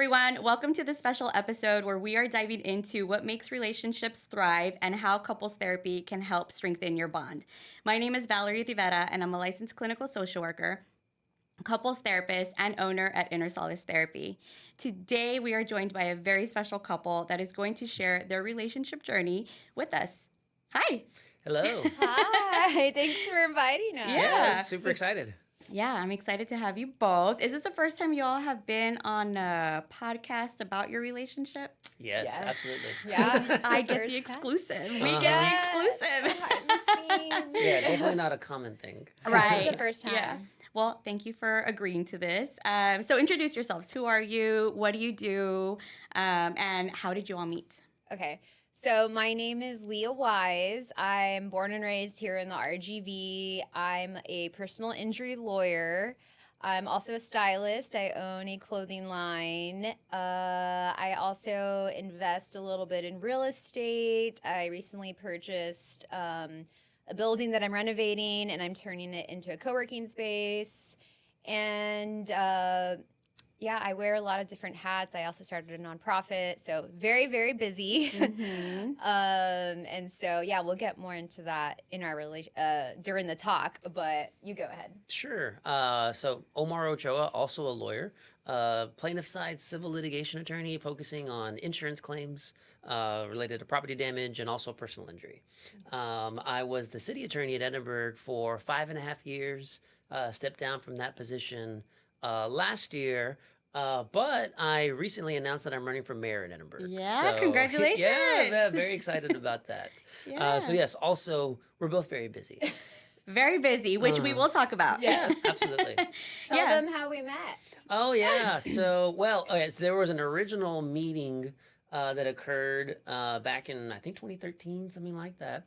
everyone. Welcome to this special episode where we are diving into what makes relationships thrive and how couples therapy can help strengthen your bond. My name is Valerie Rivera, and I'm a licensed clinical social worker, couples therapist, and owner at Inner Solace Therapy. Today, we are joined by a very special couple that is going to share their relationship journey with us. Hi. Hello. Hi. Thanks for inviting us. Yeah. Super excited. Yeah, I'm excited to have you both. Is this the first time you all have been on a podcast about your relationship? Yes, Yeah. absolutely. Yeah. I get First the time. exclusive. We Uh-huh. get the exclusive. Behind the scenes. Yeah, definitely not a common thing. Right. It's the first time. Yeah. Well, thank you for agreeing to this. So introduce yourselves. Who are you? What do you do? And how did you all meet? Okay. So my name is Leah Wise. I'm born and raised here in the RGV. I'm a personal injury lawyer. I'm also a stylist. I own a clothing line. I also invest a little bit in real estate. I recently purchased a building that I'm renovating, and I'm turning it into a co-working space. And yeah, I wear a lot of different hats. I also started a nonprofit, so very, very busy. Mm-hmm. And so, yeah, we'll get more into that in our during the talk, but you go ahead. Sure. So Omar Ochoa, also a lawyer, plaintiff side civil litigation attorney focusing on insurance claims related to property damage and also personal injury. I was the city attorney at Edinburg for 5.5 years, stepped down from that position last year, but I recently announced that I'm running for mayor in Edinburg. Yeah, congratulations. Yeah, very excited about that. Yeah. So yes, also we're both very busy. Very busy, which we will talk about. Yeah. Absolutely. Tell Yeah. them how we met. Oh yeah. So okay. So there was an original meeting that occurred back in I think 2013, something like that.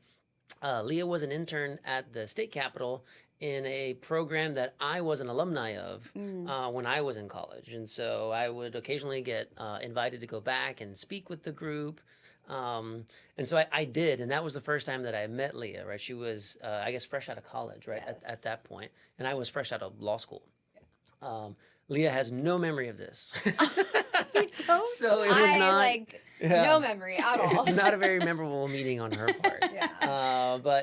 Leah was an intern at the state capitol in a program that I was an alumni of when I was in college. And so I would occasionally get invited to go back and speak with the group. And so I did. And that was the first time that I met Leah, right? She was, I guess, fresh out of college, right, Yes. at that point. And I was fresh out of law school. Leah has no memory of this. So it was not... no memory at all. Not a very memorable meeting on her part. Yeah.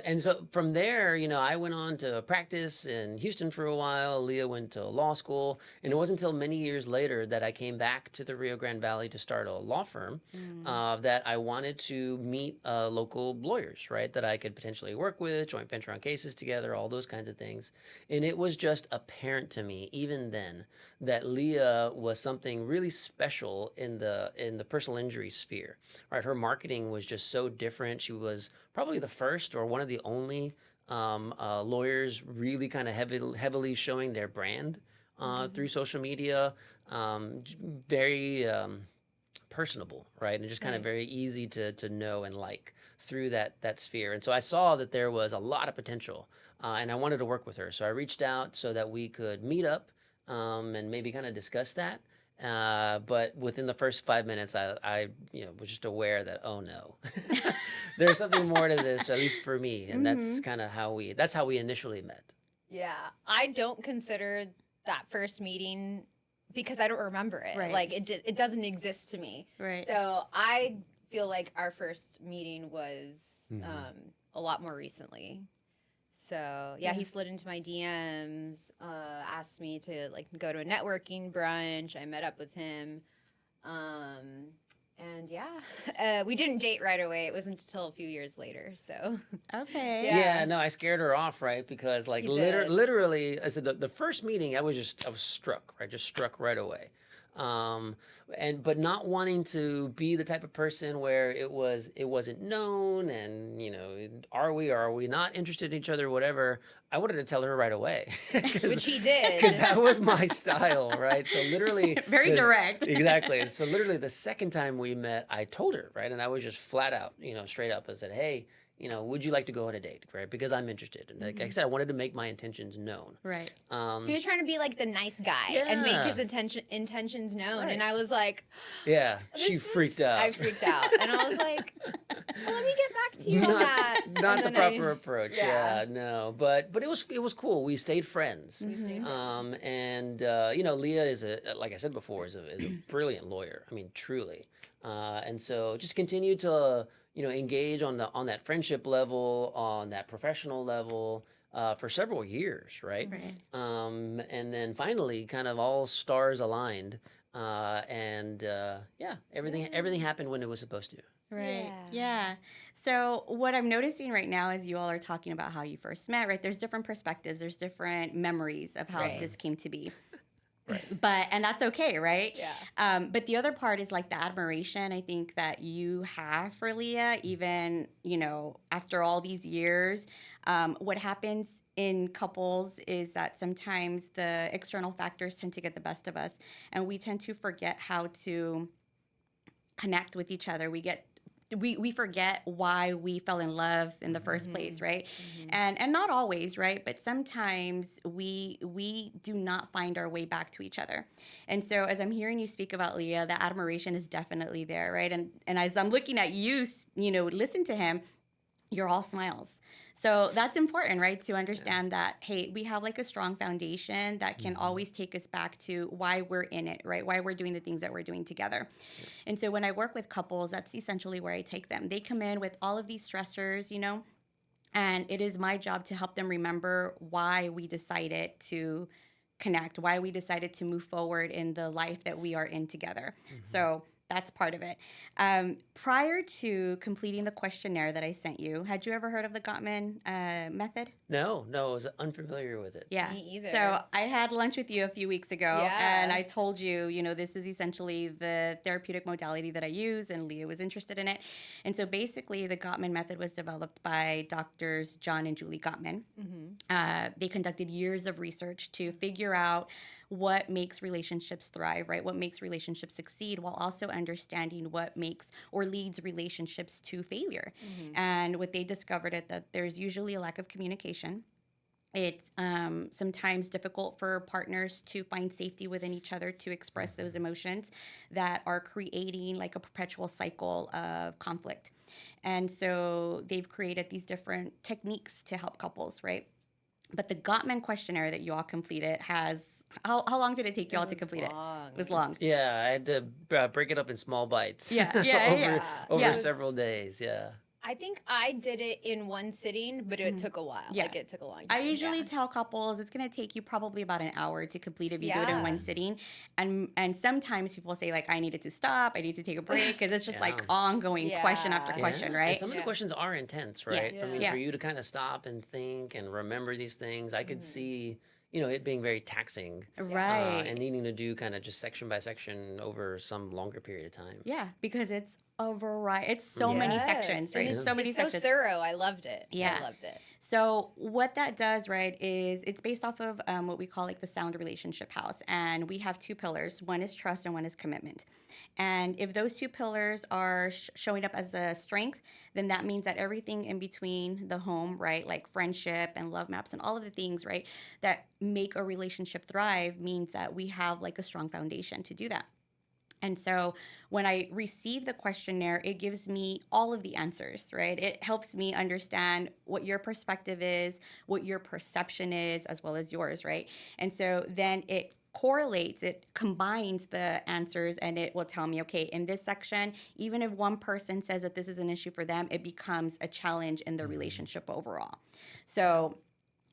And so from there, I went on to practice in Houston for a while. Leah went to law school, and it wasn't until many years later that I came back to the Rio Grande Valley to start a law firm. That I wanted to meet local lawyers, right? That I could potentially work with, joint venture on cases together, all those kinds of things. And it was just apparent to me, even then, that Leah was something really special in the personal injury sphere, right? Her marketing was just so different. She was probably the first or one of the only lawyers really kind of heavily showing their brand through social media. Very personable, right? And just kind of very easy to know and like through that sphere. And so I saw that there was a lot of potential, and I wanted to work with her. So I reached out so that we could meet up and maybe kind of discuss that. But within the first 5 minutes, I was just aware that, oh no, there's something more to this, at least for me. And that's kind of how we initially met. Yeah. I don't consider that first meeting because I don't remember it. Right. Like it doesn't exist to me. Right. So I feel like our first meeting was a lot more recently. So yeah, he slid into my DMs, asked me to go to a networking brunch. I met up with him. And yeah, we didn't date right away. It wasn't until a few years later. So Okay. Yeah. No, I scared her off, right? Because You did. literally, I said the first meeting, I was struck, right? Just struck right away. But not wanting to be the type of person where it wasn't known and, are we or are we not interested in each other, whatever. I wanted to tell her right away. which he did. Because that was my style, right? So literally... Very direct. Exactly. So literally the second time we met, I told her, right? And I was just flat out, straight up. I said, hey, would you like to go on a date, right? Because I'm interested. And like I said, I wanted to make my intentions known. Right. He was trying to be like the nice guy and make his intentions known. Right. And I was like... Yeah, This she is- freaked out. I freaked out. And I was like, Let me get back to you on that. Not And the then proper approach. yeah. Yeah, no. But it was cool. We stayed friends. We stayed friends. And Leah is like I said before, is a brilliant lawyer. I mean, truly. And so just continue to engage on that friendship level, on that professional level, for several years, right? Right. And then finally, kind of all stars aligned, and everything happened when it was supposed to. Right. Yeah. Yeah. So what I'm noticing right now is you all are talking about how you first met, right? There's different perspectives, there's different memories of how Right. this came to be. Right. And that's okay, right? Yeah. But the other part is like the admiration I think that you have for Leah, even, after all these years. What happens in couples is that sometimes the external factors tend to get the best of us, and we tend to forget how to connect with each other. We forget why we fell in love in the first place, right? And not always, right? But sometimes we do not find our way back to each other. And so as I'm hearing you speak about Leah, the admiration is definitely there, right? And as I'm looking at you, listen to him, you're all smiles. So that's important, right? To understand that, hey, we have like a strong foundation that can always take us back to why we're in it, right? Why we're doing the things that we're doing together. And so when I work with couples, that's essentially where I take them. They come in with all of these stressors, and it is my job to help them remember why we decided to connect, why we decided to move forward in the life that we are in together. So that's part of it. Prior to completing the questionnaire that I sent you, had you ever heard of the Gottman method? No, I was unfamiliar with it. Yeah. Me either. So I had lunch with you a few weeks ago, Yeah. and I told you, this is essentially the therapeutic modality that I use, and Leah was interested in it. And so basically, the Gottman method was developed by doctors John and Julie Gottman. They conducted years of research to figure out what makes relationships thrive, right? What makes relationships succeed, while also understanding what makes or leads relationships to failure. And what they discovered is that there's usually a lack of communication. It's sometimes difficult for partners to find safety within each other to express those emotions that are creating like a perpetual cycle of conflict. And so they've created these different techniques to help couples, right? But the Gottman questionnaire that you all completed has, how long did it take you all to complete it? It was long. Yeah, I had to break it up in small bites. Yeah, over yeah. several days. Yeah. I think I did it in one sitting, but it took a while. Yeah. Like it took a long time. I usually tell couples it's going to take you probably about an hour to complete if you do it in Yeah. one sitting. And sometimes people say like, I needed to stop, I need to take a break, because it's just like Yeah. ongoing question after Yeah. question, And right? some of the Yeah. questions are intense, right? I mean, Yeah. for you to kind of stop and think and remember these things, I could see, it being very taxing. Right. And needing to do kind of just section by section over some longer period of time. Yeah, because it's a variety. It's so many Yes. sections, right? And It's so many it's sections. so thorough. I loved it. Yeah. I loved it. So what that does, right, is it's based off of what we call like the sound relationship house. And we have two pillars. One is trust and one is commitment. And if those two pillars are showing up as a strength, then that means that everything in between the home, right, like friendship and love maps and all of the things, right, that make a relationship thrive means that we have like a strong foundation to do that. And so when I receive the questionnaire, it gives me all of the answers, right? It helps me understand what your perspective is, what your perception is, as well as yours, right? And so then it correlates, it combines the answers, and it will tell me, okay, in this section, even if one person says that this is an issue for them, it becomes a challenge in the relationship overall. So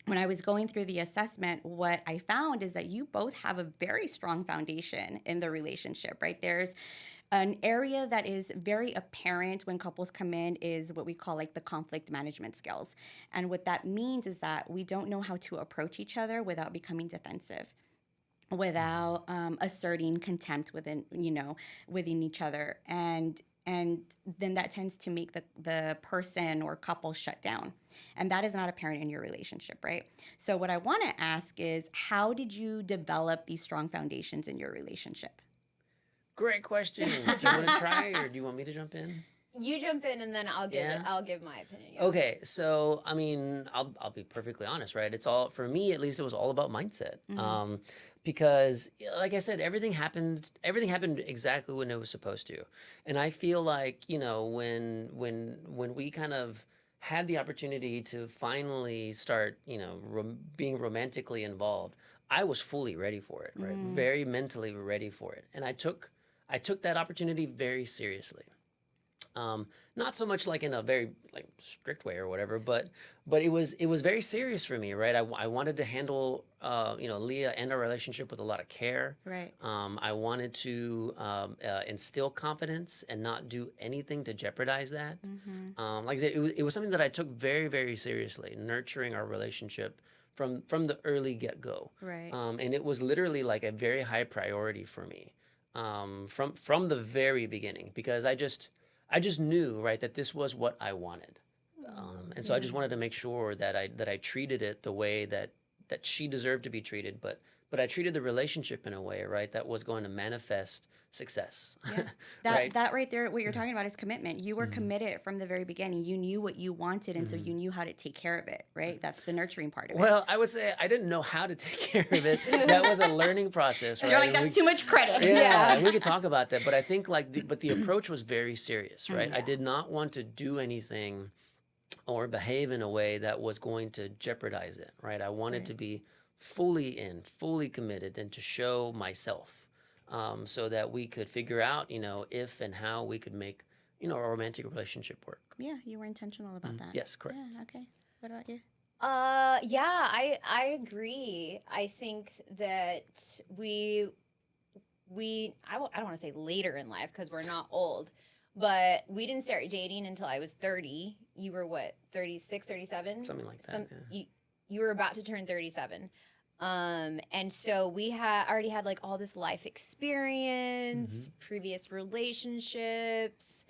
when I was going through the assessment, what I found is that you both have a very strong foundation in the relationship, right? There's an area that is very apparent when couples come in is what we call like the conflict management skills. And what that means is that we don't know how to approach each other without becoming defensive, without asserting contempt within each other. And then that tends to make the person or couple shut down. And that is not apparent in your relationship, right? So what I want to ask is, how did you develop these strong foundations in your relationship? Great question. Do you want to try, or do you want me to jump in? You jump in, and then I'll give Yeah. it. I'll give my opinion. Yeah. Okay, so I mean, I'll be perfectly honest, right? It's all, for me at least, it was all about mindset. because, like I said, everything happened exactly when it was supposed to. And I feel like, when we kind of had the opportunity to finally start, being romantically involved, I was fully ready for it, right? Very mentally ready for it. And I took that opportunity very seriously. Not so much like in a very like strict way or whatever, but it was very serious for me, right? I wanted to handle Leah and our relationship with a lot of care. Right. I wanted to instill confidence and not do anything to jeopardize that. Like I said, it was something that I took very, very seriously, nurturing our relationship from the early get go. Right. And it was literally like a very high priority for me from the very beginning, because I just knew, right, that this was what I wanted, and so I just wanted to make sure that I treated it the way that she deserved to be treated, but I treated the relationship in a way, right, that was going to manifest success. Yeah. Right? That right there, what you're talking about is commitment. You were committed from the very beginning. You knew what you wanted, and so you knew how to take care of it, right? That's the nurturing part of it. Well, I would say I didn't know how to take care of it. That was a learning process, right? You're like, that's too much credit. Yeah, we could talk about that, but I think but the approach was very serious, right? Yeah. I did not want to do anything or behave in a way that was going to jeopardize it, right? I wanted to be fully committed, and to show myself, so that we could figure out, if and how we could make, a romantic relationship work. Yeah, you were intentional about that. Yes, correct. Yeah, okay. What about you? Yeah, I agree. I think that I don't want to say later in life because we're not old, but we didn't start dating until I was 30. You were what, 36, 37? Something like that. You were about to turn 37. And so we already had like all this life experience, previous relationships,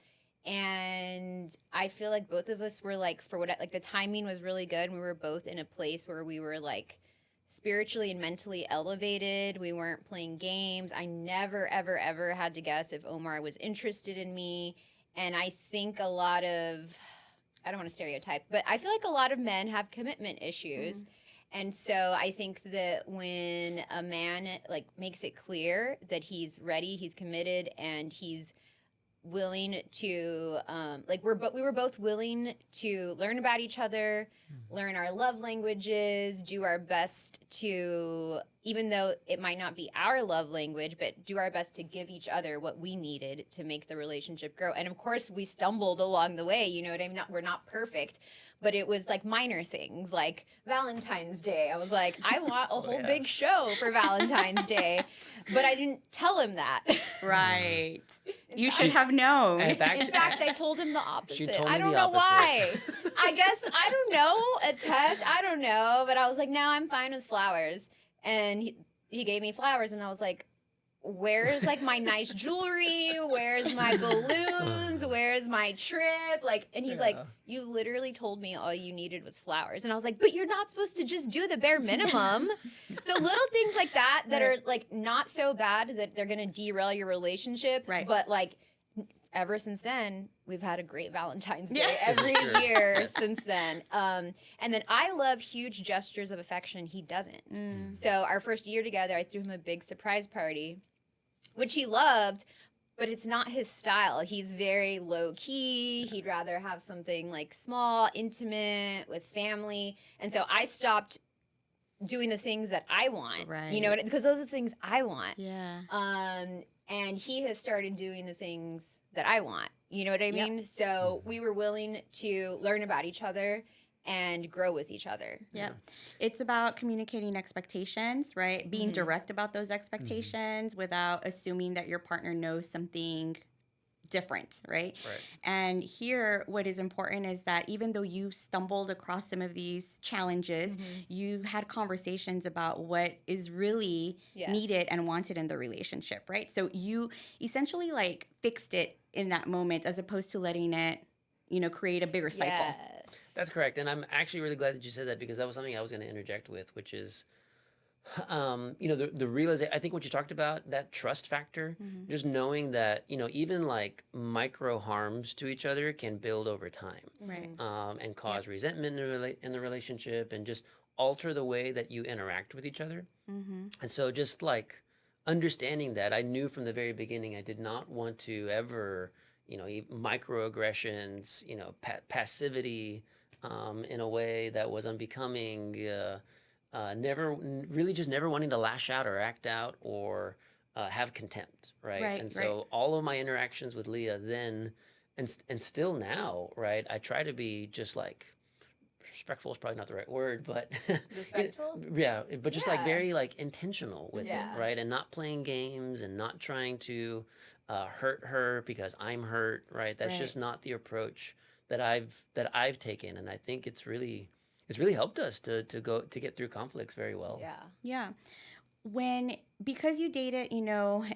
and I feel like both of us were like, the timing was really good. We were both in a place where we were like spiritually and mentally elevated. We weren't playing games. I never, ever, ever had to guess if Omar was interested in me. And I think I don't want to stereotype, but I feel like a lot of men have commitment issues. And so I think that when a man like makes it clear that he's ready, he's committed, and he's willing to we were both willing to learn about each other, learn our love languages, do our best to, even though it might not be our love language, but do our best to give each other what we needed to make the relationship grow. And of course we stumbled along the way, you know what I mean? We're not perfect, but it was like minor things like Valentine's Day. I was like, I want a whole big show for Valentine's Day, but I didn't tell him that. Right. You should have known. In fact, I told him the opposite. She told me I don't the know opposite. why. I guess, I don't know, a test, I don't know, but I was like, no, I'm fine with flowers. And he gave me flowers, and I was like, where's like my nice jewelry? Where's my balloons? Where's my trip? Like, and he's like, you literally told me all you needed was flowers. And I was like, but you're not supposed to just do the bare minimum. So little things like that are like not so bad that they're going to derail your relationship. Right. But like ever since then, we've had a great Valentine's Day Yeah. every year since then. And then I love huge gestures of affection. He doesn't. So our first year together, I threw him a big surprise party, which he loved, but it's not his style. He's very low key. He'd rather have something like small, intimate, with family. And so I stopped doing the things that I want. Right. You know, because those are the things I want. Yeah. And he has started doing the things that I want. You know what I mean? So we were willing to learn about each other and grow with each other. Yeah. It's about communicating expectations, right? Being direct about those expectations without assuming that your partner knows something different, right? And here, what is important is that even though you stumbled across some of these challenges, you had conversations about what is really needed and wanted in the relationship, right? So you essentially like fixed it in that moment as opposed to letting it, create a bigger cycle. Yes. That's correct. And I'm actually really glad that you said that, because that was something I was going to interject with, which is, the realization, I think what you talked about, that trust factor, just knowing that, even like micro harms to each other can build over time. Right. And cause resentment in the relationship, and just alter the way that you interact with each other. Mm-hmm. And so just like understanding that, I knew from the very beginning I did not want to ever, microaggressions, passivity in a way that was unbecoming, really just never wanting to lash out or act out or have contempt, right? Right, And so all of my interactions with Leah then and still now, right, I try to be just like respectful is probably not the right word, but Respectful? yeah, but just like Yeah. very like intentional with Yeah. it, right? And not playing games and not trying to hurt her because I'm hurt, right? That's Right. just not the approach that I've taken, and I think it's really helped us to get through conflicts very well. Yeah. Yeah. Because you dated,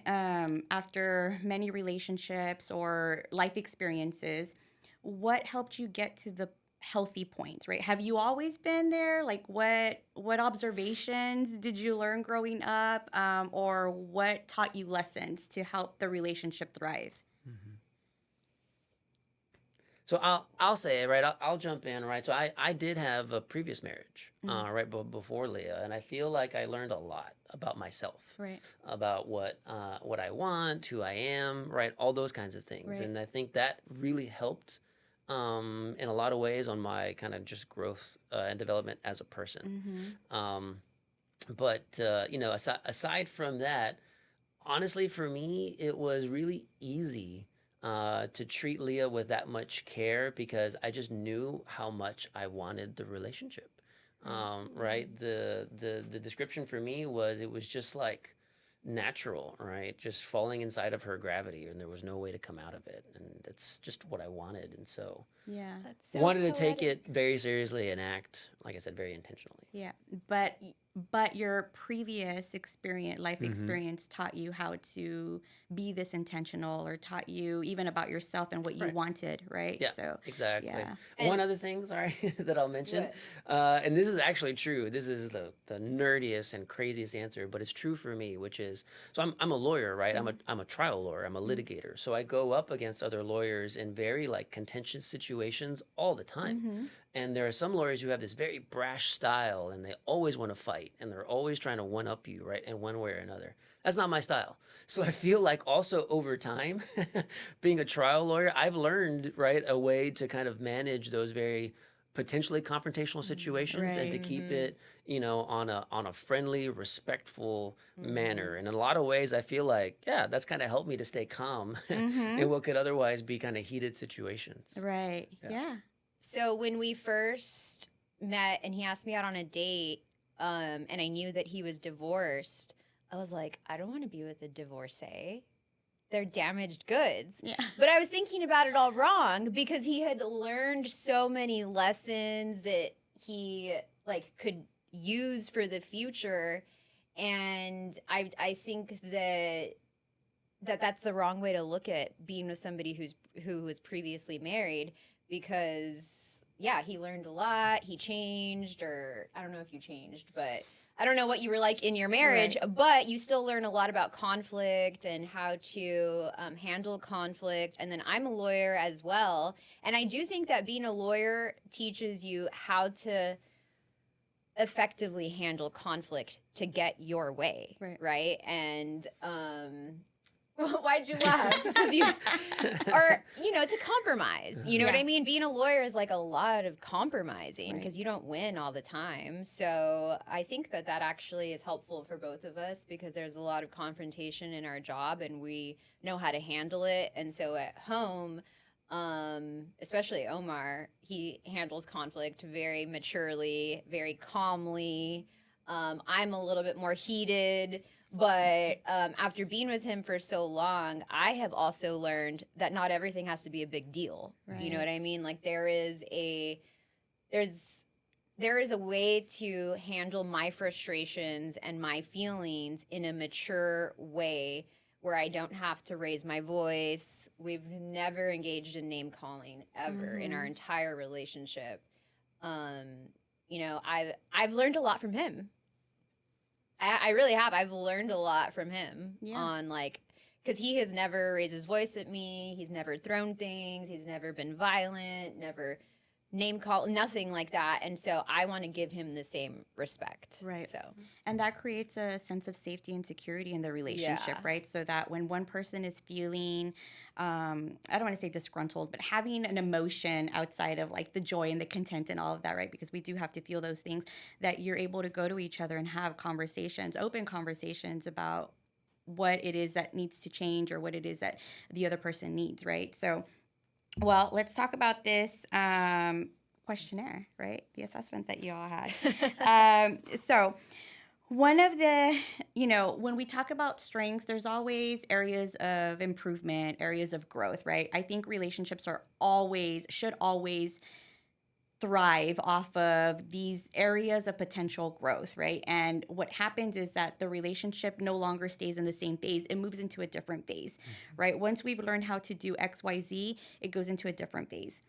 after many relationships or life experiences, what helped you get to the healthy point, right? Have you always been there? Like what observations did you learn growing up, or what taught you lessons to help the relationship thrive? So I'll say it, right. I'll jump in, right. So I did have a previous marriage, right before Leah, and I feel like I learned a lot about myself, Right. about what I want, who I am, right, all those kinds of things, Right. and I think that really helped in a lot of ways on my kind of just growth and development as a person. Mm-hmm. But aside from that, honestly, for me, it was really easy to treat Leah with that much care because I just knew how much I wanted the relationship. Right? The description for me was it was just like natural, right? Just falling inside of her gravity, and there was no way to come out of it, and that's just what I wanted, and so Yeah. That's so wanted to take poetic. it very seriously and act, like I said, very intentionally. Yeah. But your previous life experience taught you how to be this intentional, or taught you even about yourself and what you Right. wanted, right? Yeah, So exactly. yeah. One And- other thing, sorry, that I'll mention, What? and this is actually true. This is the nerdiest and craziest answer, but it's true for me, which is, so I'm a lawyer, right? I'm a trial lawyer. I'm a litigator. So I go up against other lawyers in very like contentious situations all the time. Mm-hmm. And there are some lawyers who have this very brash style and they always want to fight and they're always trying to one up you, right? In one way or another. That's not my style. So I feel like also over time, being a trial lawyer, I've learned, right, a way to kind of manage those very potentially confrontational situations and to Right. keep it, on a friendly, respectful manner. And in a lot of ways, I feel like, yeah, that's kind of helped me to stay calm in what could otherwise be kind of heated situations. Right. Yeah. Yeah. So when we first met and he asked me out on a date, and I knew that he was divorced, I was like, I don't want to be with a divorcee. They're damaged goods. Yeah. But I was thinking about it all wrong because he had learned so many lessons that he like could use for the future, and I think that's the wrong way to look at being with somebody who was previously married, because yeah, he learned a lot, he changed, or I don't know if you changed, but I don't know what you were like in your marriage, but you still learn a lot about conflict and how to handle conflict. And then I'm a lawyer as well. And I do think that being a lawyer teaches you how to effectively handle conflict to get your way. Right. And why'd you laugh? Or, to compromise. You know what I mean? Being a lawyer is like a lot of compromising because you don't win all the time. So I think that actually is helpful for both of us because there's a lot of confrontation in our job and we know how to handle it. And so at home, especially Omar, he handles conflict very maturely, very calmly. I'm a little bit more heated. But after being with him for so long, I have also learned that not everything has to be a big deal. Right. You know what I mean? Like there is a way to handle my frustrations and my feelings in a mature way where I don't have to raise my voice. We've never engaged in name calling ever in our entire relationship. I've learned a lot from him. I really have. I've learned a lot from him on because he has never raised his voice at me. He's never thrown things. He's never been violent, never name call, nothing like that. And so I want to give him the same respect. Right. So, And that creates a sense of safety and security in the relationship, Yeah. right? So that when one person is feeling, I don't want to say disgruntled, but having an emotion outside of like the joy and the content and all of that, right? Because we do have to feel those things, that you're able to go to each other and have conversations, open conversations about what it is that needs to change or what it is that the other person needs, right? So, well, let's talk about this questionnaire, right? The assessment that you all had. So, one of the, when we talk about strengths, there's always areas of improvement, areas of growth, right? I think relationships should always thrive off of these areas of potential growth, right? And what happens is that the relationship no longer stays in the same phase. It moves into a different phase, right? Once we've learned how to do XYZ, it goes into a different phase.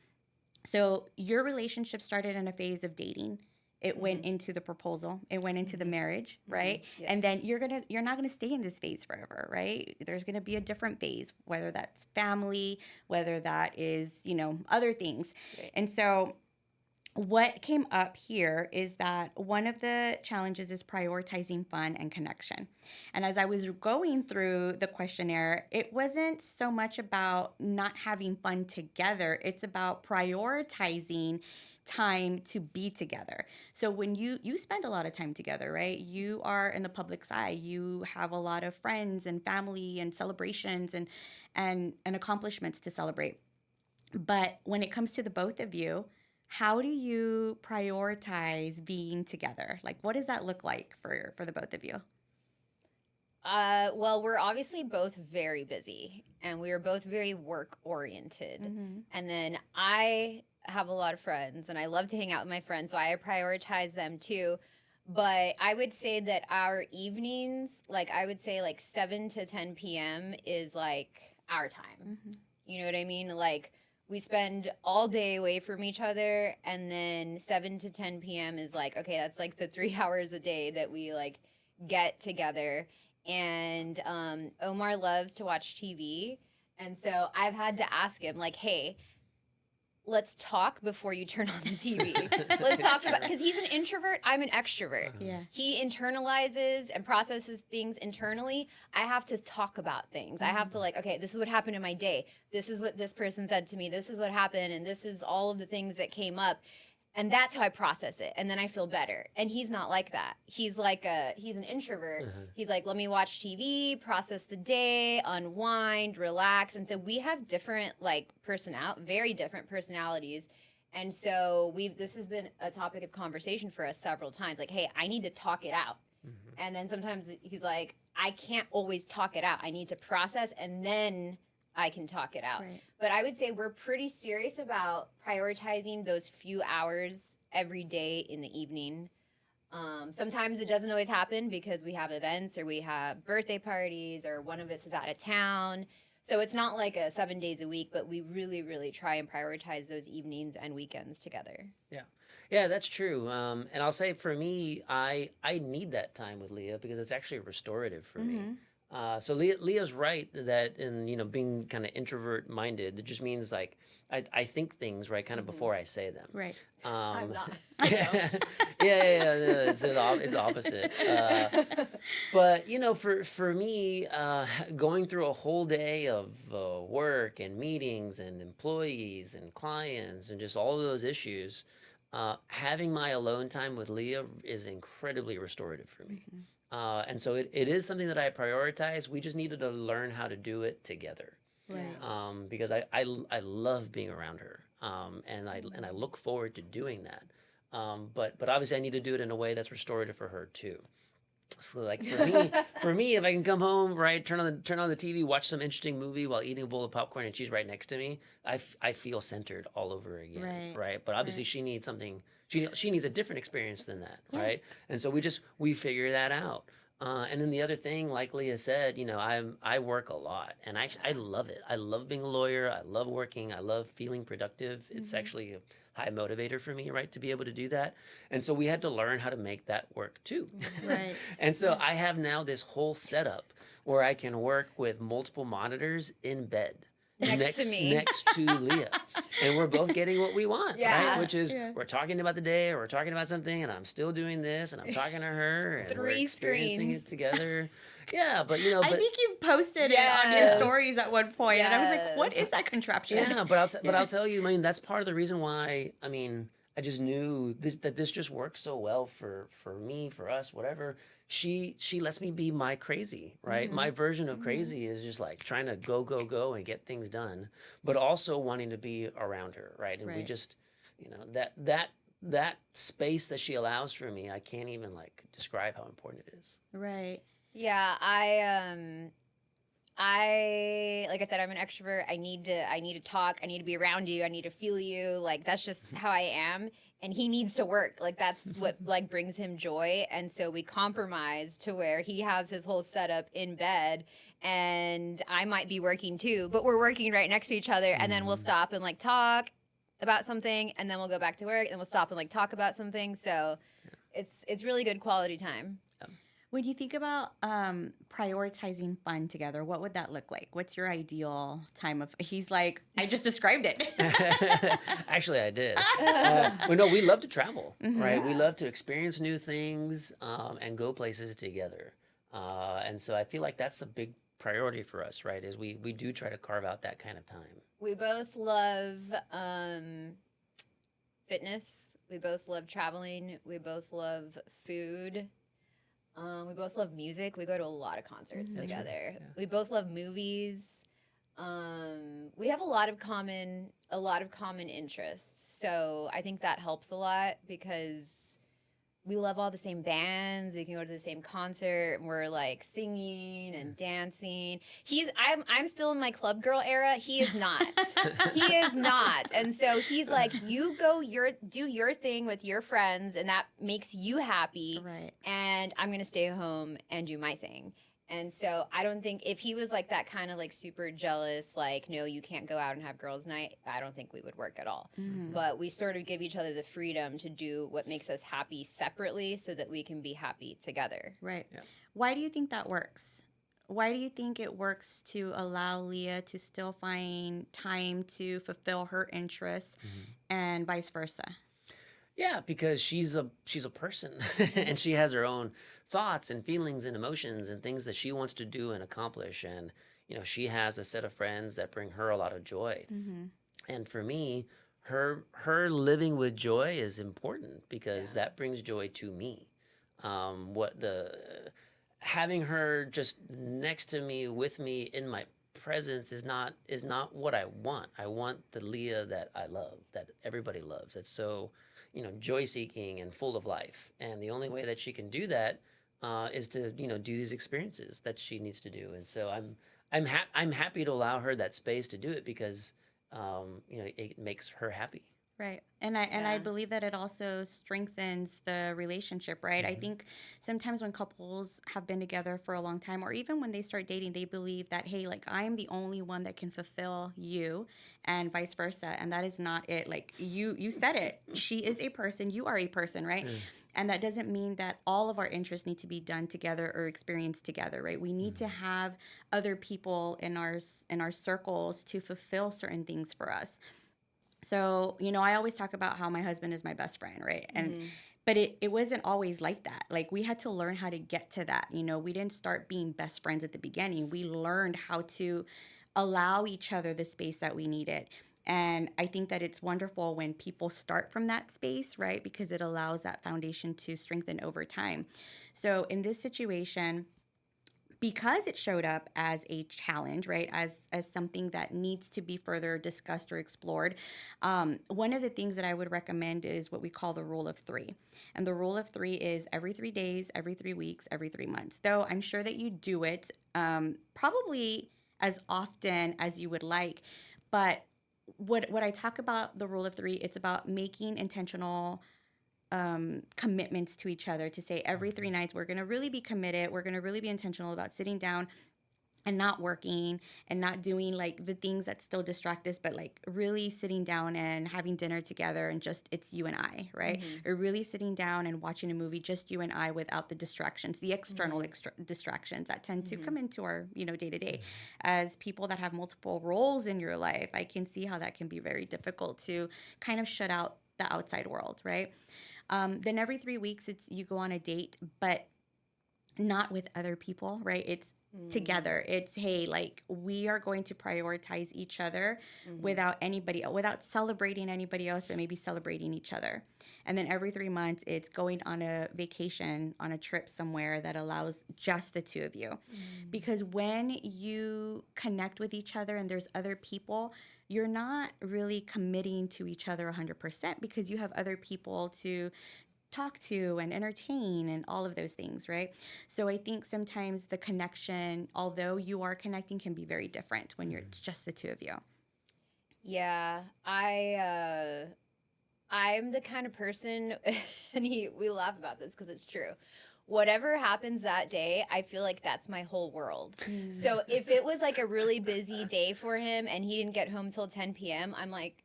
So your relationship started in a phase of dating. It went into the proposal. It went into the marriage, right? Yes. And then you're not gonna stay in this phase forever, right? There's gonna be a different phase, whether that's family, whether that is, other things. Right. And so what came up here is that one of the challenges is prioritizing fun and connection. And as I was going through the questionnaire, it wasn't so much about not having fun together, it's about prioritizing time to be together. So when you spend a lot of time together, right? You are in the public's eye. You have a lot of friends and family and celebrations and accomplishments to celebrate. But when it comes to the both of you, how do you prioritize being together? Like, what does that look like for the both of you? Well, we're obviously both very busy and we are both very work oriented. And then I have a lot of friends and I love to hang out with my friends, so I prioritize them too. But I would say that our evenings, like I would say like 7 to 10 p.m. is like our time. You know what I mean? Like we spend all day away from each other, and then 7 to 10 p.m. is like, okay, that's like the 3 hours a day that we like get together. And Omar loves to watch TV. And so I've had to ask him, like, hey, let's talk before you turn on the TV. Let's talk about, because he's an introvert, I'm an extrovert. Yeah. He internalizes and processes things internally. I have to talk about things. I have to like, okay, this is what happened in my day. This is what this person said to me. This is what happened. And this is all of the things that came up. And that's how I process it. And then I feel better. And he's not like that. He's like he's an introvert. He's like, let me watch TV, process the day, unwind, relax. And so we have different, like, very different personalities. And so this has been a topic of conversation for us several times. Like, hey, I need to talk it out. And then sometimes he's like, I can't always talk it out. I need to process and then I can talk it out. Right. But I would say we're pretty serious about prioritizing those few hours every day in the evening. Sometimes it doesn't always happen because we have events or we have birthday parties or one of us is out of town. So it's not like a 7 days a week, but we really, really try and prioritize those evenings and weekends together. Yeah, that's true. And I'll say for me, I need that time with Leah because it's actually restorative for me. So Leah's right that in being kind of introvert minded, it just means like I think things right kind of before I say them. Right. I'm not. Yeah, no, it's opposite. But for me, going through a whole day of work and meetings and employees and clients and just all of those issues, having my alone time with Leah is incredibly restorative for me. And so it is something that I prioritize. We just needed to learn how to do it together. Right. Because I love being around her. And I look forward to doing that. But obviously I need to do it in a way that's restorative for her too. So like for me, if I can come home, right, turn on the TV, watch some interesting movie while eating a bowl of popcorn and she's right next to me, I feel centered all over again, right? But obviously she needs something. She needs a different experience than that, right? And so we figure that out. And then the other thing, like Leah said, I work a lot, and I love it. I love being a lawyer. I love working. I love feeling productive. It's actually a high motivator for me, right, to be able to do that. And so we had to learn how to make that work too. Right. And so I have now this whole setup where I can work with multiple monitors in bed. Next to me. next to Leah. And we're both getting what we want, Yeah. right? Which is Yeah. we're talking about the day, or we're talking about something, and I'm still doing this, and I'm talking to her, and we're 3 experiencing screens. it together. Yeah, but I but think you've posted it on your Yes. stories at one point, and I was like, "What Yes. is that contraption?" yeah, but I'll tell you, I mean, that's part of the reason why. I mean, I just knew that this just works so well for me, for us, whatever. She lets me be my crazy, right? My version of crazy is just like trying to go and get things done, but also wanting to be around her, right? And we Right. just, that space that she allows for me, I can't even like describe how important it is. Right. Yeah, I like I said, I'm an extrovert. I need to talk. I need to be around you. I need to feel you. Like that's just how I am. And he needs to work. Like that's what like brings him joy. And so we compromise to where he has his whole setup in bed and I might be working too, but we're working right next to each other and then we'll stop and like talk about something and then we'll go back to work and we'll stop and like talk about something. So it's really good quality time. When you think about prioritizing fun together, what would that look like? What's your ideal time of? He's like, I just described it. Actually, I did. No, we love to travel, right? We love to experience new things and go places together. And so I feel like that's a big priority for us, right? Is we do try to carve out that kind of time. We both love fitness. We both love traveling. We both love food. We both love music. We go to a lot of concerts together. Yeah. We both love movies. We have a lot of common interests. So I think that helps a lot because we love all the same bands. We can go to the same concert. And we're like singing and dancing. I'm still in my club girl era. He is not. He is not. And so he's like, you go do your thing with your friends, and that makes you happy. Right. And I'm gonna stay home and do my thing. And so I don't think if he was like that kind of like super jealous, like, no, you can't go out and have girls' night, I don't think we would work at all. Mm-hmm. But we sort of give each other the freedom to do what makes us happy separately so that we can be happy together. Right. Yeah. Why do you think that works? Why do you think it works to allow Leah to still find time to fulfill her interests and vice versa? Yeah, because she's a person and she has her own thoughts and feelings and emotions and things that she wants to do and accomplish. And, she has a set of friends that bring her a lot of joy. Mm-hmm. And for me, her living with joy is important because that brings joy to me. Having her just next to me, with me, in my presence is not what I want. I want the Leah that I love, that everybody loves. That's so joy-seeking and full of life. And the only way that she can do that is to, do these experiences that she needs to do. And so I'm happy to allow her that space to do it because, it makes her happy. Right. And I believe that it also strengthens the relationship, right? I think sometimes when couples have been together for a long time, or even when they start dating, they believe that, hey, like I'm the only one that can fulfill you and vice versa. And that is not it. Like you said it. She is a person, you are a person, right? And that doesn't mean that all of our interests need to be done together or experienced together, right? We need to have other people in our circles to fulfill certain things for us. So, I always talk about how my husband is my best friend, right? But it wasn't always like that. Like we had to learn how to get to that. We didn't start being best friends at the beginning. We learned how to allow each other the space that we needed. And I think that it's wonderful when people start from that space, right? Because it allows that foundation to strengthen over time. So in this situation, because it showed up as a challenge, right, as something that needs to be further discussed or explored, one of the things that I would recommend is what we call the rule of 3. And the rule of 3 is every 3 days, every 3 weeks, every 3 months. Though I'm sure that you do it probably as often as you would like. But what I talk about the rule of 3, it's about making intentional commitments to each other to say every 3 nights we're going to really be committed, we're going to really be intentional about sitting down and not working and not doing like the things that still distract us, but like really sitting down and having dinner together and just it's you and I, right? Or really sitting down and watching a movie, just you and I, without the distractions, the external distractions that tend to come into our, day to day. As people that have multiple roles in your life, I can see how that can be very difficult to kind of shut out the outside world, right? Then every 3 weeks, it's you go on a date, but not with other people, right? It's together. It's, hey, like we are going to prioritize each other without celebrating anybody else, but maybe celebrating each other. And then every 3 months, it's going on a vacation, on a trip somewhere that allows just the two of you. Because when you connect with each other and there's other people, you're not really committing to each other 100% because you have other people to talk to and entertain and all of those things, right? So I think sometimes the connection, although you are connecting, can be very different when it's just the two of you. Yeah, I'm the kind of person, and we laugh about this because it's true. Whatever happens that day, I feel like that's my whole world. So if it was like a really busy day for him and he didn't get home till 10 p.m., I'm like,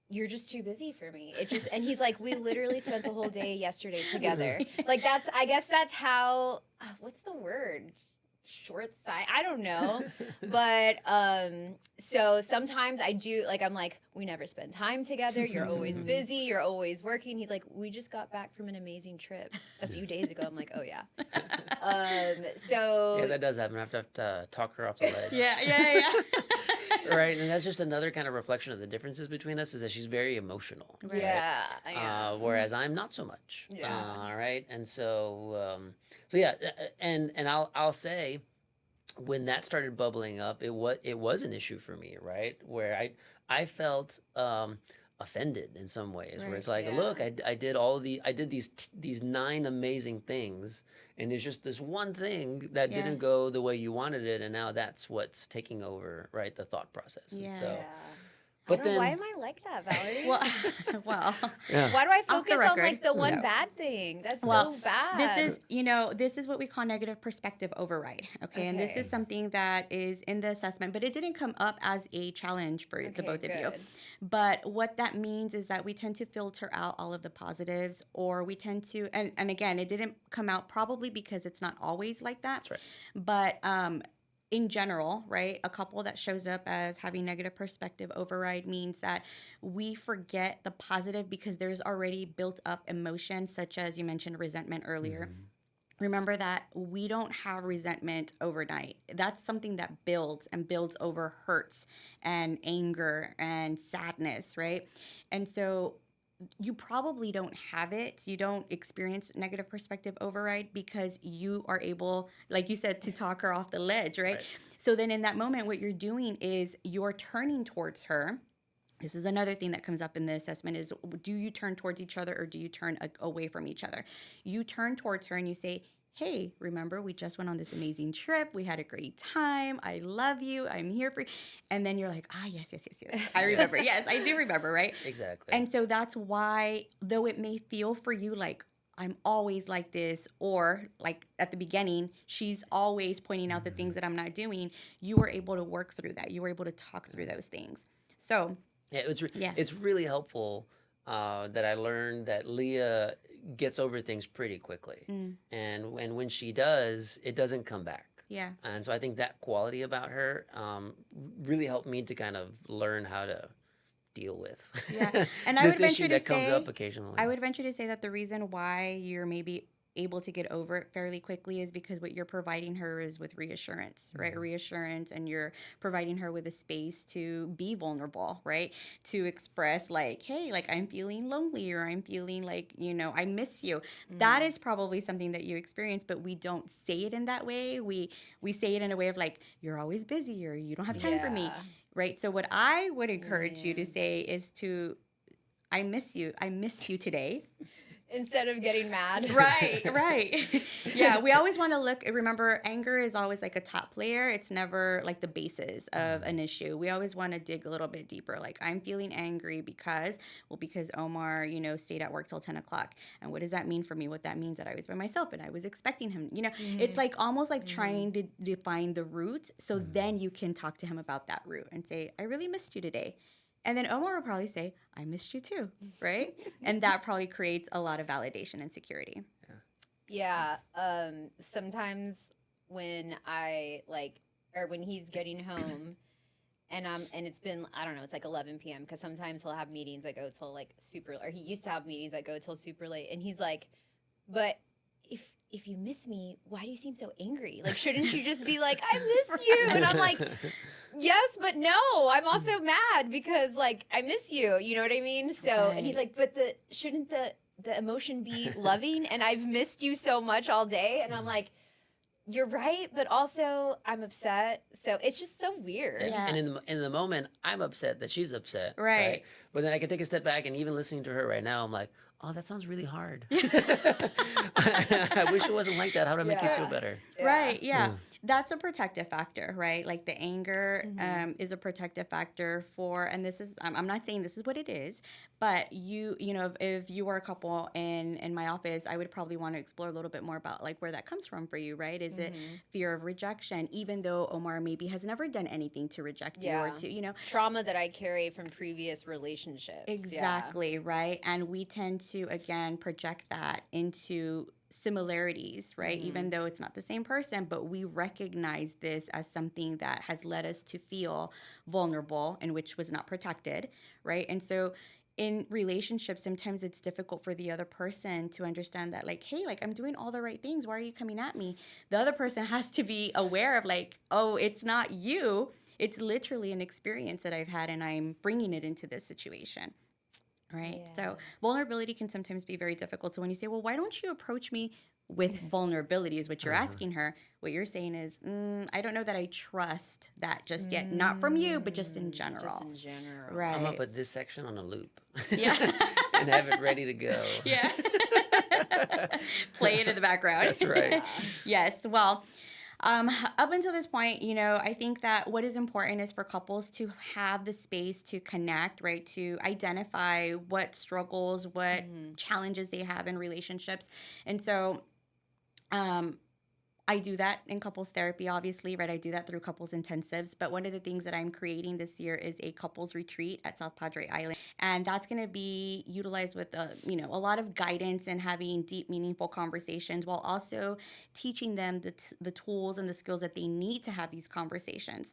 you're just too busy for me. And he's like, we literally spent the whole day yesterday together. Like I guess that's how, what's the word? Short sight. I don't know. But so sometimes I do, like, I'm like, we never spend time together. You're always busy. You're always working. He's like, we just got back from an amazing trip a few days ago. I'm like, oh yeah. So Yeah, that does happen. I have to talk her off the ledge. Yeah. Right, and that's just another kind of reflection of the differences between us, is that she's very emotional. Right. yeah, I am. Whereas I'm not so much. Yeah. Right, and so and I'll say, when that started bubbling up, it was an issue for me, right? Where I felt offended in some ways, where it's like, yeah. look, I did these 9 amazing things, and it's just this one thing that didn't go the way you wanted it, and now that's what's taking over, right? The thought process. And so, Yeah. but why am I like that, Valerie? Well, yeah. Why do I Off the focus on record, like the one no. bad thing? That's Well, so bad. this is what we call negative perspective override. Okay. And this Okay. is something that is in the assessment, but it didn't come up as a challenge for the both of you. Good. But what that means is that we tend to filter out all of the positives, or we tend to, and again, it didn't come out probably because it's not always like that. That's right. But in general, right, a couple that shows up as having negative perspective override means that we forget the positive because there's already built up emotion, such as you mentioned resentment earlier. Remember that we don't have resentment overnight. That's something that builds and builds over hurts and anger and sadness, right? And so you probably don't have it. You don't experience negative perspective override because you are able, like you said, to talk her off the ledge, right? So then in that moment, what you're doing is you're turning towards her. This is another thing that comes up in the assessment is, do you turn towards each other or do you turn away from each other? You turn towards her and you say, hey, remember, we just went on this amazing trip. We had a great time. I love you. I'm here for you. And then you're like, yes. I remember. Yes, I do remember, right? Exactly. And so that's why, though it may feel for you like, I'm always like this, or like at the beginning, she's always pointing out the things that I'm not doing, you were able to work through that. You were able to talk through those things. So it's really helpful that I learned that Leah gets over things pretty quickly, and when she does, it doesn't come back. Yeah. And so I think that quality about her really helped me to kind of learn how to deal with And this issue that comes up occasionally. I would venture to say that the reason why you're maybe able to get over it fairly quickly is because what you're providing her is with reassurance, right? Reassurance, and you're providing her with a space to be vulnerable, right? To express like, hey, like I'm feeling lonely, or I'm feeling like, I miss you. That is probably something that you experience, but we don't say it in that way. We say it in a way of like, you're always busy, or you don't have time for me, right? So what I would encourage you to say is I miss you. I missed you today. instead of getting mad. Right. Yeah, we always want to remember, anger is always like a top layer. It's never like the basis of an issue. We always want to dig a little bit deeper. Like, I'm feeling angry because Omar, stayed at work till 10 o'clock. And what does that mean for me? What that means that I was by myself and I was expecting him. It's like almost like trying to define the root. So then you can talk to him about that root and say, I really missed you today. And then Omar will probably say, I missed you too, right? And that probably creates a lot of validation and security. Yeah. Sometimes when when he's getting home and it's been, I don't know, it's like 11 p.m. because sometimes he'll have meetings that go till like or he used to have meetings that go till super late. And he's like, but if you miss me, why do you seem so angry? Like, shouldn't you just be like, I miss you? And I'm like, yes, but no, I'm also mad because like I miss you. You know what I mean? So, and he's like, but shouldn't the emotion be loving? And I've missed you so much all day. And I'm like, you're right, but also I'm upset. So it's just so weird. Yeah. And in the moment, I'm upset that she's upset. Right. But then I can take a step back, and even listening to her right now, I'm like, oh, that sounds really hard. I wish it wasn't like that. How do I make you feel better? Right. Yeah. That's a protective factor, right? Like the anger is a protective factor and this is, I'm not saying this is what it is, but if you were a couple in my office, I would probably want to explore a little bit more about like where that comes from for you, right? Is it fear of rejection, even though Omar maybe has never done anything to reject you or to, trauma that I carry from previous relationships. Exactly, right? And we tend to, again, project that into similarities, right? Even though it's not the same person, but we recognize this as something that has led us to feel vulnerable and which was not protected, right? And so in relationships, sometimes it's difficult for the other person to understand that, like, hey, like, I'm doing all the right things. Why are you coming at me? The other person has to be aware of like, oh, it's not you. It's literally an experience that I've had and I'm bringing it into this situation. Right. Yeah. So vulnerability can sometimes be very difficult. So when you say, well, why don't you approach me with vulnerability is what you're asking her. What you're saying is, I don't know that I trust that just yet. Not from you, but just in general. Just in general. Right. I'm going to put this section on a loop. Yeah. And have it ready to go. Yeah. Play it in the background. That's right. Yes. Well, up until this point, I think that what is important is for couples to have the space to connect, right? To identify what struggles, what challenges they have in relationships. And so, I do that in couples therapy, obviously, right? I do that through couples intensives. But one of the things that I'm creating this year is a couples retreat at South Padre Island. And that's going to be utilized with, a lot of guidance and having deep, meaningful conversations while also teaching them the tools and the skills that they need to have these conversations.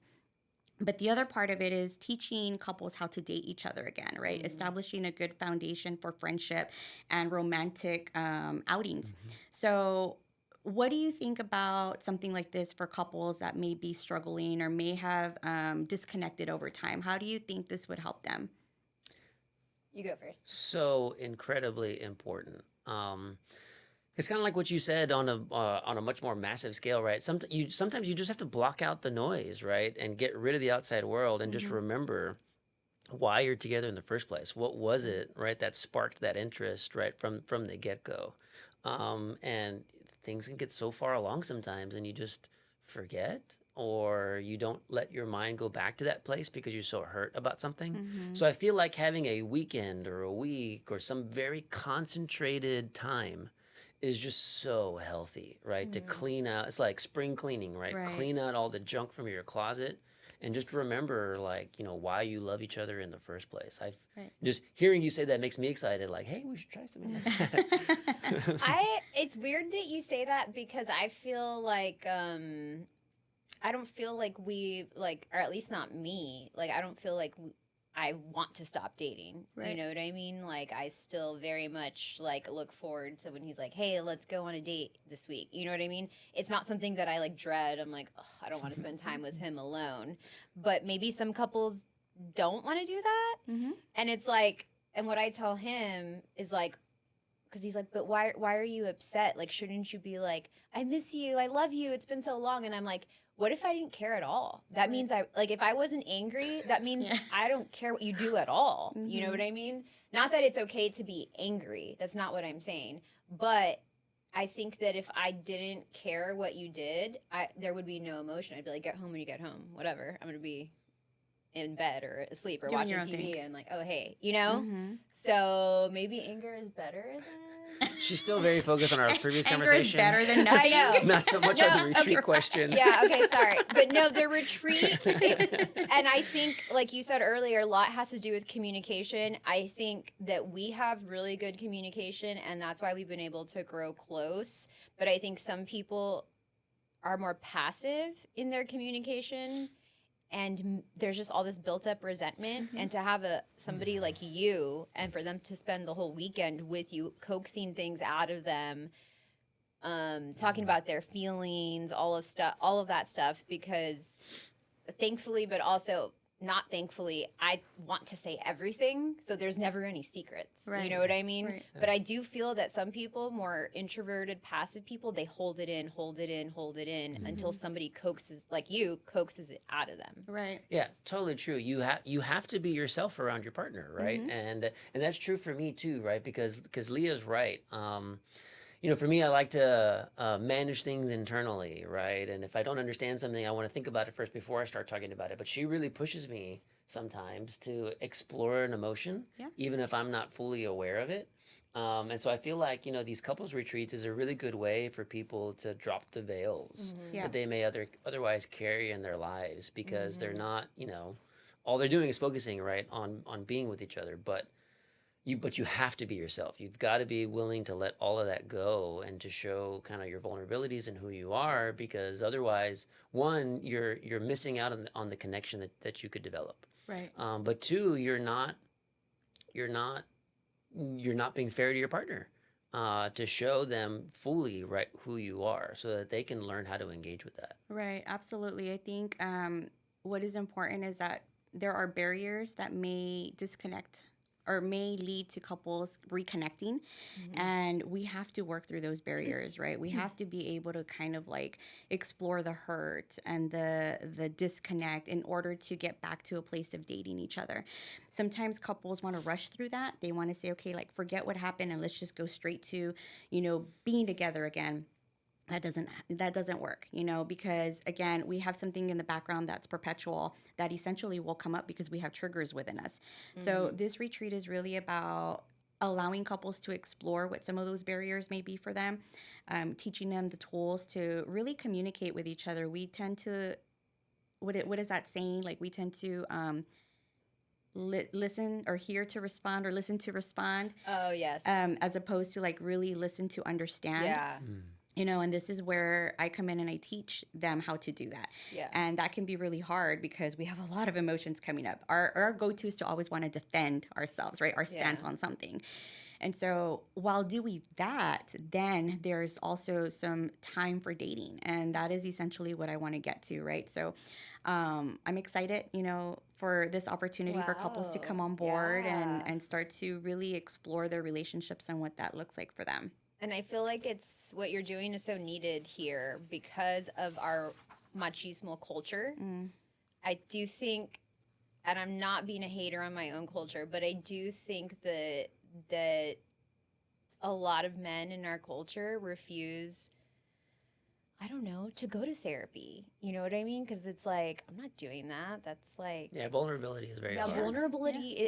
But the other part of it is teaching couples how to date each other again, right? Establishing a good foundation for friendship and romantic outings. So what do you think about something like this for couples that may be struggling or may have disconnected over time? How do you think this would help them? You go first. So incredibly important. It's kind of like what you said on a much more massive scale, right? Sometimes you just have to block out the noise, right, and get rid of the outside world and just remember why you're together in the first place. What was it, right, that sparked that interest, right, from the get-go? And things can get so far along sometimes and you just forget, or you don't let your mind go back to that place because you're so hurt about something. So I feel like having a weekend or a week or some very concentrated time is just so healthy, right? To clean out, it's like spring cleaning, right? Clean out all the junk from your closet and just remember, like, why you love each other in the first place. Just hearing you say that makes me excited. Like, hey, we should try something like that. It's weird that you say that because I feel like I don't feel like we or at least not me. Like I don't feel like I want to stop dating. Right. You know what I mean? Like I still very much look forward to when he's like, "Hey, let's go on a date this week." You know what I mean? It's not something that I dread. I'm like, oh, I don't want to spend time with him alone. But maybe some couples don't want to do that. And it's like, and what I tell him is because he's like, but why are you upset? Like, shouldn't you be like, I miss you, I love you, it's been so long. And I'm like, what if I didn't care at all? That means if I wasn't angry, that means I don't care what you do at all. You know what I mean? Not that it's okay to be angry. That's not what I'm saying. But I think that if I didn't care what you did, there would be no emotion. I'd be like, get home when you get home. Whatever. I'm going to be in bed or asleep or Doing watching your own TV thing. and like, oh, hey, you know? So maybe anger is better than... She's still very focused on our previous Anger conversation. is better than nothing. I know. Not so much on the retreat question. Yeah, okay, sorry. But no, the retreat, and I think, like you said earlier, a lot has to do with communication. I think that we have really good communication, and that's why we've been able to grow close. But I think some people are more passive in their communication, and there's just all this built up resentment. And to have somebody like you, and for them to spend the whole weekend with you, coaxing things out of them, talking about their feelings, all of that stuff, because thankfully, but also not thankfully, I want to say everything, so there's never any secrets. Right. You know what I mean? Right. But I do feel that some people, more introverted, passive people, they hold it in until somebody coaxes it out of them. Right. Yeah, totally true. You have to be yourself around your partner, right? And that's true for me too, right? Because Leah's right. For me, I like to manage things internally, right? And if I don't understand something, I want to think about it first before I start talking about it. But she really pushes me sometimes to explore an emotion, even if I'm not fully aware of it. And so I feel like, these couples retreats is a really good way for people to drop the veils that they may otherwise carry in their lives, because they're not, all they're doing is focusing, right, on being with each other. But you have to be yourself. You've got to be willing to let all of that go and to show kind of your vulnerabilities and who you are, because otherwise, one, you're missing out on the connection that you could develop. Right. But two, you're not being fair to your partner to show them fully, right, who you are, so that they can learn how to engage with that. Right. Absolutely. I think what is important is that there are barriers that may disconnect or may lead to couples reconnecting. And we have to work through those barriers, right? We have to be able to kind of like explore the hurt and the disconnect in order to get back to a place of dating each other. Sometimes couples want to rush through that. They want to say, okay, like forget what happened and let's just go straight to, being together again. That doesn't work, because again, we have something in the background that's perpetual that essentially will come up because we have triggers within us. So this retreat is really about allowing couples to explore what some of those barriers may be for them, teaching them the tools to really communicate with each other. We tend to, what is that saying? Like we tend to listen or hear to respond or listen to respond. Oh, yes. As opposed to like really listen to understand. Yeah. And this is where I come in and I teach them how to do that. Yeah. And that can be really hard because we have a lot of emotions coming up. Our go-to is to always want to defend ourselves, right? Our stance on something. And so while doing that, then there's also some time for dating. And that is essentially what I want to get to, right? So I'm excited, for this opportunity for couples to come on board and start to really explore their relationships and what that looks like for them. And I feel like what you're doing is so needed here because of our machismo culture. I do think, and I'm not being a hater on my own culture, but I do think that a lot of men in our culture refuse, I don't know, to go to therapy. You know what I mean? Because it's like, I'm not doing that. That's like... Yeah, vulnerability is very hard.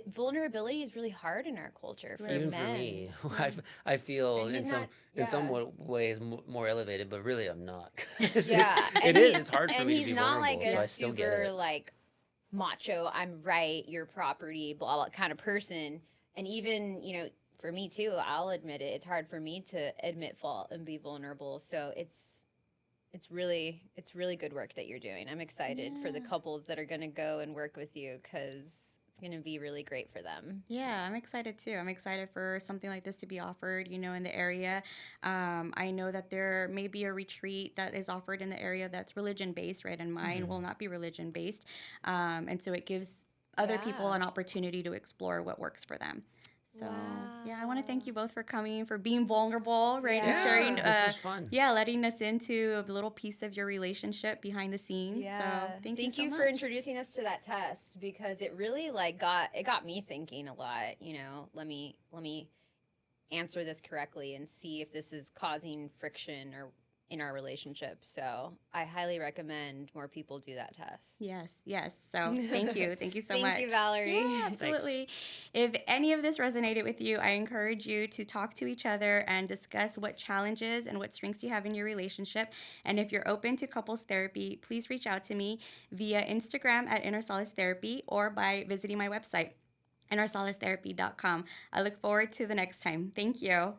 Vulnerability is really hard in our culture for Even men. for me, I feel in some ways more elevated, but really I'm not. It's hard for me to be vulnerable, And he's not like so I a still get super it. like macho, I'm right, your property, blah, blah kind of person. And even, for me too, I'll admit it. It's hard for me to admit fault and be vulnerable. So it's really good work that you're doing. I'm excited for the couples that are going to go and work with you because it's going to be really great for them. Yeah, I'm excited too. I'm excited for something like this to be offered, in the area. I know that there may be a retreat that is offered in the area that's religion-based, right? And mine will not be religion-based. And so it gives other people an opportunity to explore what works for them. So yeah, I Wow. want to thank you both for coming, for being vulnerable, right? And Yeah. sharing, This was fun. yeah, letting us into a little piece of your relationship behind the scenes. Yeah. So thank you so much. for introducing us to that test, because it really like got me thinking a lot, you know. Let me answer this correctly and see if this is causing friction or in our relationship. So I highly recommend more people do that test. Yes, yes. So thank you. Thank you so much. Thank you, Valerie. Yeah, absolutely. If any of this resonated with you, I encourage you to talk to each other and discuss what challenges and what strengths you have in your relationship. And if you're open to couples therapy, please reach out to me via Instagram at Inner Solace Therapy or by visiting my website, innersolacetherapy.com. I look forward to the next time. Thank you.